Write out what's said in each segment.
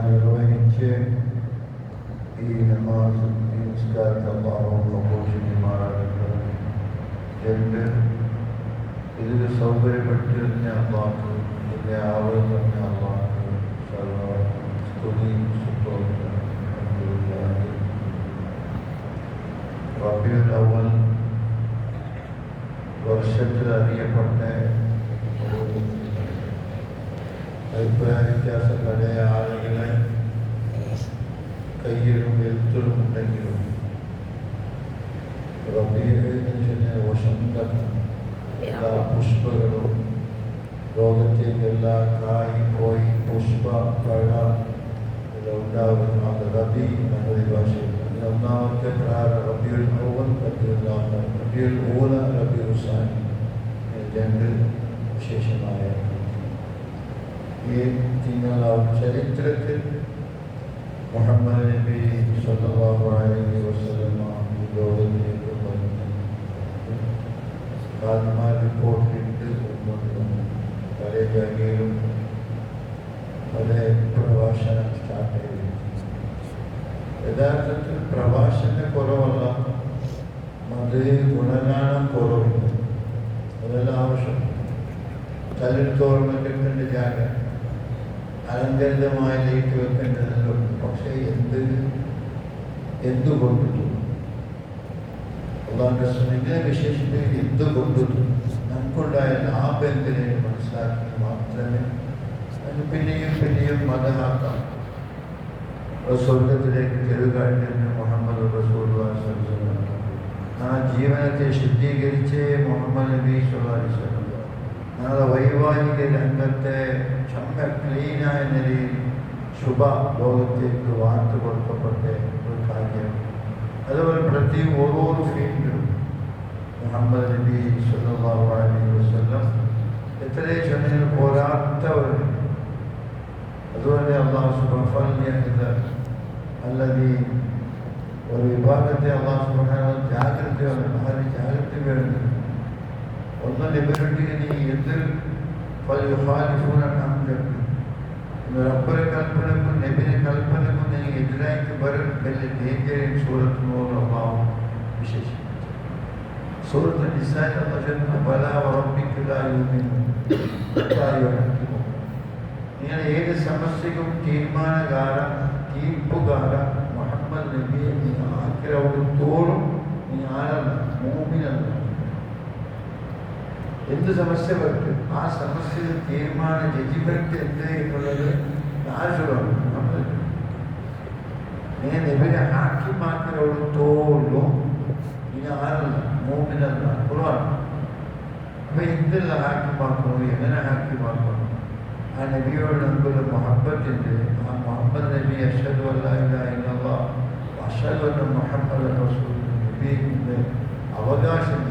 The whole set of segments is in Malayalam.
നിർവഹിച്ച് ഈ നമാസ് നിസ്കാരത്തെ അല്ലാഹു കബൂൽ ചെയ്യുമാറാകട്ടെ. രണ്ട് ഇതിൽ സൗകര്യപ്പെട്ടിരുന്ന അല്ലാഹു, ഇതിൻ്റെ ആളുകൾ തന്നെ അല്ലാഹു സർവ സ്തുതി സുപ്രഭാതം. റബീഉൽ അവ്വൽ വർഷത്തിൽ അറിയപ്പെട്ട അഭിപ്രായ വ്യത്യാസങ്ങളുടെ ആളുകളെ കയ്യിലും എഴുത്തിലും ഉണ്ടെങ്കിലും റബീഉൽ വസന്ത എല്ലാ പുഷ്പങ്ങളും ലോകത്തേക്കെല്ലാ കായ് പോയി പുഷ്പ പഴ ഇതെല്ലാം ഉണ്ടാകുന്ന അത് റബി നമ്മുടെ ഭാഷയിൽ ഒന്നാമത്തെ പ്രകാരം റബീഉൽ അവ്വൽ, റബീഉൽ ഊല, റബീഉൽ സാനി രണ്ട് വിശേഷമായ ഈ തിങ്കളാം ചരിത്രത്തിൽ മുഹമ്മദ് നബി സ്വല്ലല്ലാഹു അലൈഹി വസല്ലം ലോകത്തിലേക്ക് വന്നു. കാൽമാർ റിപ്പോർട്ടിട്ട് പല ജാഗയിലും പല പ്രഭാഷണം സ്റ്റാർട്ട് ചെയ്തു. യഥാർത്ഥത്തിൽ പ്രഭാഷണ കുറവല്ല, അത് ഗുണഗാനം കുറവില്ല. അതെല്ലാം ആവശ്യം. കല്ലിൽ തോർന്ന് വെക്കേണ്ട ജാഗ, അലങ്കരിതമായ ലൈറ്റ് വെക്കേണ്ടതുണ്ട്. പക്ഷേ എന്തുകൊണ്ടു അള്ളാഹുവിന്റെ സുന്നത്തിനെ വിശേഷിച്ച് എന്തുകൊണ്ടു നമുക്കുണ്ടായ ലാഭം എന്തിനേയും മനസ്സിലാക്കി മാത്രമേ അത് പിന്നെയും പിന്നെയും മതമാക്കാം. സ്വർഗത്തിലേക്ക് ചെറുകാട്ടിന് മുഹമ്മദ് റസൂലുള്ളാഹി സ്വല്ലല്ലാഹു അലൈഹി വസല്ലം ആ ജീവനത്തെ ശുദ്ധീകരിച്ച് മുഹമ്മദ് നബി സ്വല്ലല്ലാഹു അലൈഹി വസല്ലം ഞങ്ങളുടെ വൈവാഹിക രംഗത്തെ ക്ലീനായ നിലയിൽ ശുഭ ലോകത്തേക്ക് വാർത്ത കൊടുക്കപ്പെട്ട ഒരു കാര്യം. അതുപോലെ പ്രത്യേകം ഓരോ ഫീൽഡിലും മുഹമ്മദ് നബി സ്വല്ലല്ലാഹു അലൈഹി വസല്ലം എത്രയും ക്ഷണികൾ പോരാത്തവരുണ്ട്. അതുപോലെ അള്ളാഹു സുബ്ഹാനഹു അല്ലതി ഒരു വിഭാഗത്തെ അള്ളാഹു സുബ്ഹാനഹു ജാഗ്രത വേണം. ഒന്നും ലഭ്യപ്പെട്ടിന് നീ എന്തിൽ റബ്ബറെ കൽപ്പനക്കും നബിനെ കൽപ്പനക്കും നീ എതിരായിട്ട് വരും വലിയ ഡേഞ്ചറിൻ സൂറത്തിനോട് അള്ളാഹു വിശേഷിപ്പിച്ചു. സൂറത്ത് നിസായിൽ നിങ്ങൾ ഏത് സമസ്യക്കും തീർപ്പുകാരൻ മുഹമ്മദ് നബിയെ നീ ആഗ്രഹത്തോടും നീ ആരല്ല, മോമിനല്ല. എന്ത് സമസ്യ വരട്ടെ ആ സമസ്യയിൽ തീരുമാന ജഡ്ജിമെന്റ് എന്ത് എന്നുള്ളത് ആവശ്യമാണ്. നമ്മൾ നബിനെ ഹാക്കിമാക്കിനോടത്തോളം ഇനി ആരല്ല, മോമിനല്ല, കുറവാണ്. അപ്പൊ എന്തെല്ലാം ഹാക്കിമാക്കണം, എങ്ങനെ ഹാക്കിമാക്കണം? ആ നബിയോട് നമുക്കൊരു മുഹബ്ബത്തുണ്ട്. ആ മുഹമ്മദ് നബി അഷ്ഹദു അല്ലാ ഇലാഹ ഇല്ലല്ലാഹ് അഷ്ഹദു അന്ന മുഹമ്മദൻ റസൂലുള്ളാഹ് നബിയുടെ അവകാശം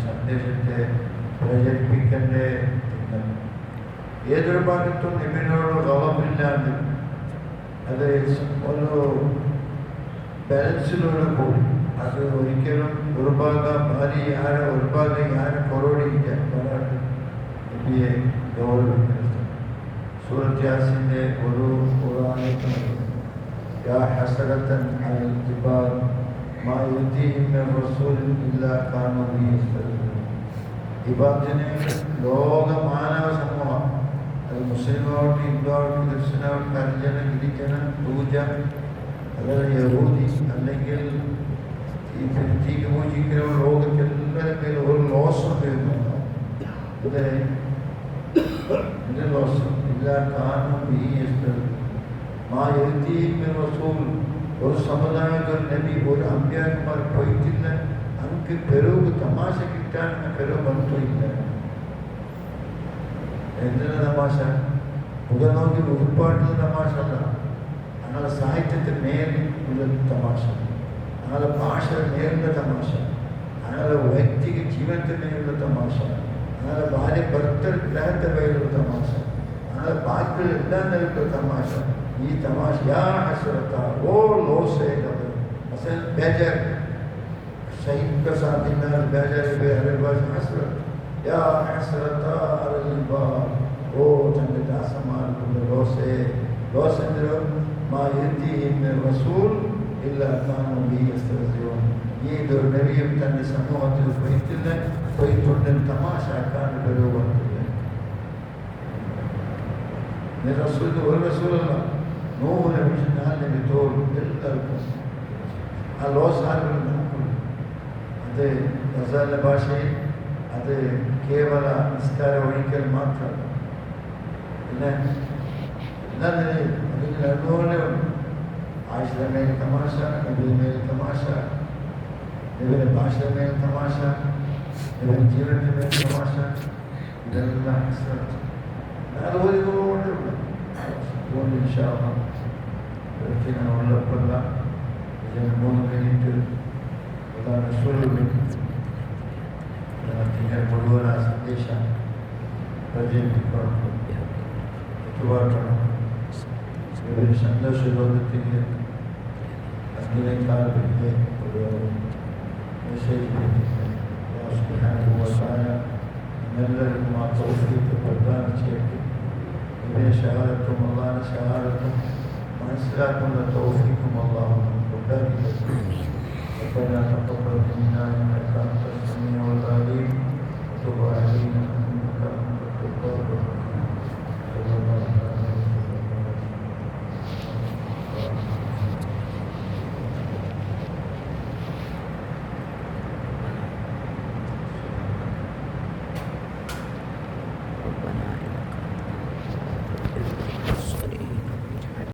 സന്ദേശത്തെ പ്രചരിപ്പിക്കണ്ടേ. ഏതൊരു ഭാഗത്തും നബിയോട് ഗളമില്ലാണ്ട് അത് ഒരു ബാലൻസിലൂടെ പോയി. അത് ഒരിക്കലും ഒരു ഭാഗം ഭാര്യ ആരെ ഒരു ഭാഗം ആരെ കൊറോടിക്കാൻ പറയാണ്ട് നബിയെ ഗൗരവിക്കരുത്. സൂറത്ത് യാസീന്റെ ഒരു യാ ഹസരത്തൻ അലൽ ജിബാൽ മാ യഅതീഹിം മിർ റസൂലിൻ ഇല്ലാ കാനൂ ബിഹി യസ്തഹ്സിഊൻ. ഇബാദിനെ ലോക മാനവ സമൂഹം, അത് മുസ്ലിമാവട്ടെ, ഹിന്ദുവാവട്ടെ, ക്രിസ്ത്യനാവട്ടെ, ഹരിജന, ഗിരിജന, പൂജ, അതായത് യഹൂദി അല്ലെങ്കിൽ ഈ ഫിലിത്തീക്ക് പൂജിക്കുന്ന ലോകത്തെല്ലാവരും ഒരു ലോസം വരുന്നുണ്ടോ? ഇതിന്റെ ലോസം ഇല്ലാ കാനൂ ബിഹി യസ്തഹ്സിഊൻ. മാ യഅതീഹിം മിർ റസൂൽ, ഒരു സമുദായത്തിൽ നബി ഒരു അമ്പ്യാന്മാർ പോയിട്ടില്ല. നമുക്ക് പെരുവ് തമാശ കിട്ടാൻ പെരുവ് ബന്ധമില്ല. എന്തിനാ തമാശ? ഉദാഹരണത്തിന് ഉൾപ്പാട്ടിൽ തമാശ അല്ല. ഞങ്ങളുടെ സാഹിത്യത്തിന് മേലുള്ള തമാശ, ഞങ്ങളുടെ ഭാഷ മേലുള്ള തമാശ, ഞങ്ങളുടെ വ്യക്തിക ജീവനത്തിന് മേലുള്ള തമാശ, ഞങ്ങളുടെ ഭാര്യ ഭർത്തൃ ഗ്രഹത്തെ മേലുള്ള തമാശ, ഞങ്ങളുടെ ബാക്കിയെല്ലാം നിൽക്കുന്ന തമാശ. ഈ തമാശ യാ ഹസ്രത്ത ഓ ലോസേ കബർ അസൽ ബേജർ शहीद का साथ दिन बेजर बे हर बस हसरत या हसरत अलबा ओ जन्नत आसमान कुल रोसे मा यती min रसूल इल्ला कानू बी यस्तरज़िऊन. ये दो नबी तन्ने समूहത്തിൽ പോയിട്ടില്ല തമാശാക്കാൻ ബരോവത്തില്ല. ने रसूल और रसूलല്ല നൂഹ് നബി നാല് തോൽ എല്ലാവർക്കും ആ ലോസ് ആർക്കും അത് ഗസലിൻ്റെ ഭാഷയിൽ അത് കേവല നിസ്കാര ഒഴിക്കൽ മാത്രമല്ല, പിന്നെ എല്ലാ നിലയും അതിൽ അതുപോലെ ഉണ്ട്. ആയിഷയുടെ മേൽ തമാശ, നബിയുടെ മേൽ തമാശ, നബിയുടെ ഭാഷയുടെ മേൽ തമാശ, നബിയുടെ ജീവനത്തിൻ്റെ മേൽ തമാശ, ഇതെല്ലാം അതുപോലെ ഇതുകൊണ്ടുണ്ട്. അതുകൊണ്ട് ഇൻഷാ അല്ലാഹ് ഒരിക്കലും ഉള്ളപ്പോഴല്ല ഇതിന് 3 minute dengan mudah sendiasa berjumpa Tuhan sebagai sandal sebagai tinggi akhirnya kali ini mesej Allah Subhanahu wa Ta'ala menerima taufik kepada kita. Ini syahadatum Allah syahadatum ma'islakum wa taufikum Allah wa ربنا تقبل منا انك انت السميع العليم وتب علينا انك انت التواب الرحيم. صلى الله عليه وسلم.